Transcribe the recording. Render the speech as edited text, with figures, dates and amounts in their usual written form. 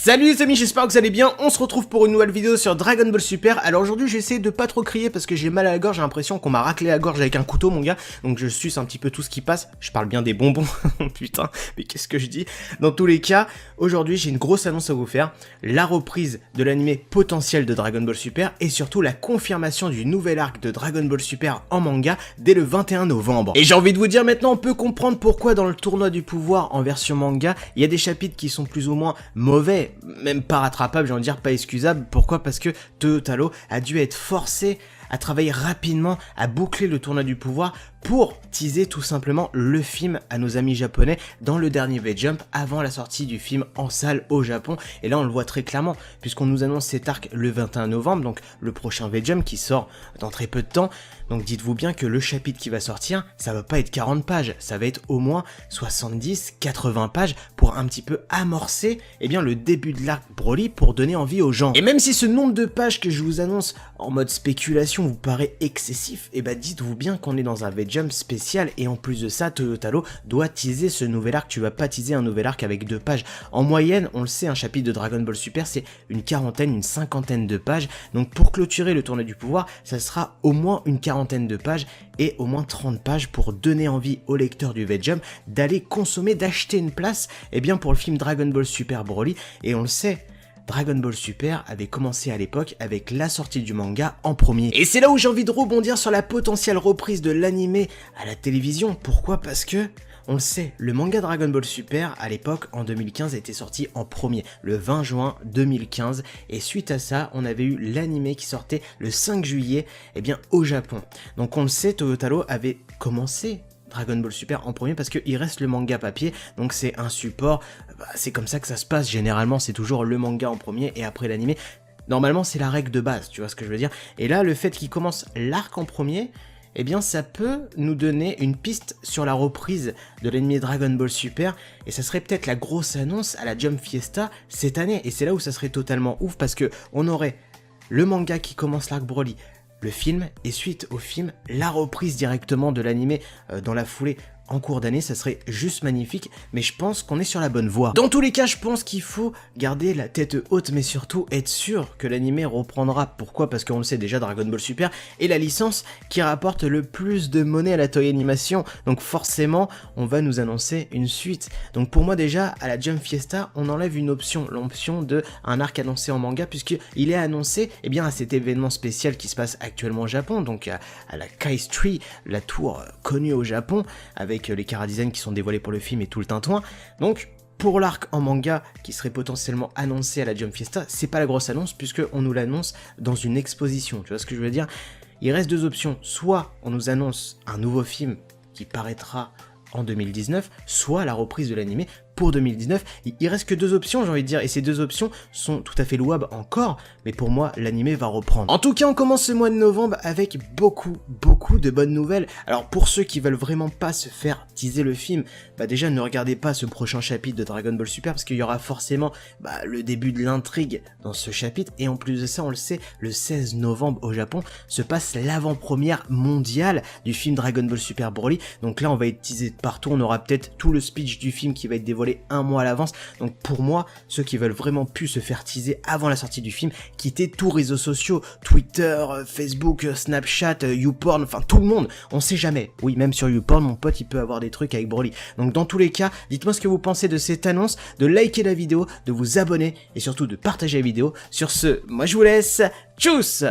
Salut les amis, j'espère que vous allez bien. On se retrouve pour une nouvelle vidéo sur Dragon Ball Super. Alors aujourd'hui j'essaie de pas trop crier parce que j'ai mal à la gorge, j'ai l'impression qu'on m'a raclé la gorge avec un couteau mon gars. Donc je suce un petit peu tout ce qui passe. Je parle bien des bonbons. Putain, mais qu'est-ce que je dis? Dans tous les cas, aujourd'hui j'ai une grosse annonce à vous faire. La reprise de l'animé potentiel de Dragon Ball Super et surtout la confirmation du nouvel arc de Dragon Ball Super en manga dès le 21 novembre. Et j'ai envie de vous dire maintenant, on peut comprendre pourquoi dans le tournoi du pouvoir en version manga, il y a des chapitres qui sont plus ou moins mauvais, même pas rattrapable, j'ai envie de dire pas excusable. Pourquoi? Parce que Toyotaro a dû être forcé à travailler rapidement, à boucler le tournoi du pouvoir pour teaser tout simplement le film à nos amis japonais dans le dernier V-Jump avant la sortie du film en salle au Japon. Et là on le voit très clairement puisqu'on nous annonce cet arc le 21 novembre, donc le prochain V-Jump qui sort dans très peu de temps. Donc dites-vous bien que le chapitre qui va sortir, ça va pas être 40 pages, ça va être au moins 70-80 pages pour un petit peu amorcer le début de l'arc Broly pour donner envie aux gens. Et même si ce nombre de pages que je vous annonce en mode spéculation vous paraît excessif, dites-vous bien qu'on est dans un V-Jump spécial et en plus de ça, Toyotaro doit teaser ce nouvel arc. Tu vas pas teaser un nouvel arc avec 2 pages. En moyenne, on le sait, un chapitre de Dragon Ball Super, c'est une quarantaine, une cinquantaine de pages. Donc pour clôturer le tournoi du pouvoir, ça sera au moins une quarantaine de pages et au moins 30 pages pour donner envie aux lecteurs du V-Jump d'aller consommer, d'acheter une place pour le film Dragon Ball Super Broly. Et on le sait, Dragon Ball Super avait commencé à l'époque avec la sortie du manga en premier. Et c'est là où j'ai envie de rebondir sur la potentielle reprise de l'animé à la télévision. Pourquoi? Parce que, on le sait, le manga Dragon Ball Super, à l'époque, en 2015, était sorti en premier, le 20 juin 2015. Et suite à ça, on avait eu l'animé qui sortait le 5 juillet, au Japon. Donc on le sait, Toyotaro avait commencé Dragon Ball Super en premier parce qu'il reste le manga papier, donc c'est un support, c'est comme ça que ça se passe, généralement c'est toujours le manga en premier et après l'animé. Normalement c'est la règle de base, tu vois ce que je veux dire. Et là le fait qu'il commence l'arc en premier, ça peut nous donner une piste sur la reprise de l'animé Dragon Ball Super, et ça serait peut-être la grosse annonce à la Jump Fiesta cette année, et c'est là où ça serait totalement ouf parce que on aurait le manga qui commence l'arc Broly, le film, et suite au film, la reprise directement de l'animé dans la foulée en cours d'année, ça serait juste magnifique, mais je pense qu'on est sur la bonne voie. Dans tous les cas, je pense qu'il faut garder la tête haute, mais surtout être sûr que l'animé reprendra. Pourquoi? Parce qu'on le sait déjà, Dragon Ball Super est la licence qui rapporte le plus de monnaie à la Toei Animation, donc forcément, on va nous annoncer une suite. Donc pour moi déjà, à la Jump Fiesta, on enlève une option, l'option de un arc annoncé en manga, puisqu'il est annoncé à cet événement spécial qui se passe actuellement au Japon, donc à la Kai-Tree, la tour connue au Japon, avec les chara-designs qui sont dévoilés pour le film et tout le tintouin. Donc pour l'arc en manga qui serait potentiellement annoncé à la Jump Fiesta, c'est pas la grosse annonce puisqu'on nous l'annonce dans une exposition, tu vois ce que je veux dire. Il reste 2 options, soit on nous annonce un nouveau film qui paraîtra en 2019, soit la reprise de l'animé pour 2019, il reste que 2 options, j'ai envie de dire, et ces 2 options sont tout à fait louables encore, mais pour moi, l'animé va reprendre. En tout cas, on commence ce mois de novembre avec beaucoup de bonnes nouvelles. Alors pour ceux qui veulent vraiment pas se faire teaser le film, déjà ne regardez pas ce prochain chapitre de Dragon Ball Super, parce qu'il y aura forcément le début de l'intrigue dans ce chapitre, et en plus de ça, on le sait, le 16 novembre au Japon se passe l'avant-première mondiale du film Dragon Ball Super Broly, donc là on va être teasé de partout, on aura peut-être tout le speech du film qui va être dévoilé un mois à l'avance. Donc pour moi, ceux qui veulent vraiment plus se faire teaser avant la sortie du film, quittez tous réseaux sociaux, Twitter, Facebook, Snapchat, YouPorn, enfin tout le monde, on sait jamais. Oui, même sur YouPorn, mon pote, il peut avoir des trucs avec Broly. Donc dans tous les cas, dites-moi ce que vous pensez de cette annonce, de liker la vidéo, de vous abonner et surtout de partager la vidéo. Sur ce, moi je vous laisse, tchuss!